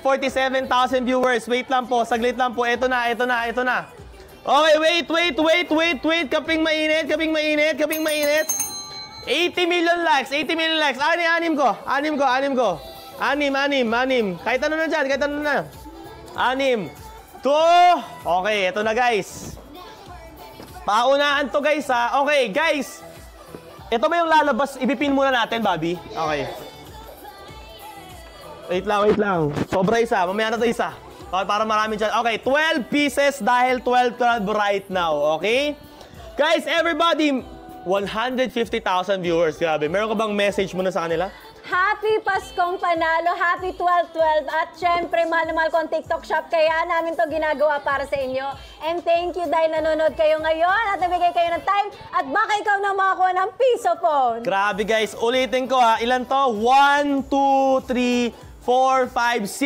47,000 viewers. Wait lang po, saglit lang po. Ito na. Okay, wait. Kaping mainit. 80 million likes. Anim ko. Anim. Kahit ano na dyan, Anim. 2. Okay, ito na guys. Paunaan to guys ha. Okay, guys. Ito ba yung lalabas? Ibipin muna natin, Bobby. Okay. Wait lang. Sobra isa. Mamaya na to isa. Okay, para marami dyan. Okay, 12 pieces dahil 12 right now. Okay? Guys, everybody, 150,000 viewers. Grabe. Meron ka bang message muna sa kanila? Happy Paskong Panalo, Happy 12/12 at syempre mahal na mahal ko ang TikTok shop kaya namin to ginagawa para sa inyo. And thank you dahil nanonood kayo ngayon at nabigay kayo ng time at baka ikaw na makakuha ng piso phone. Grabe guys, ulitin ko ha. Ilan to? 1, 2, 3, 4, 5, 6.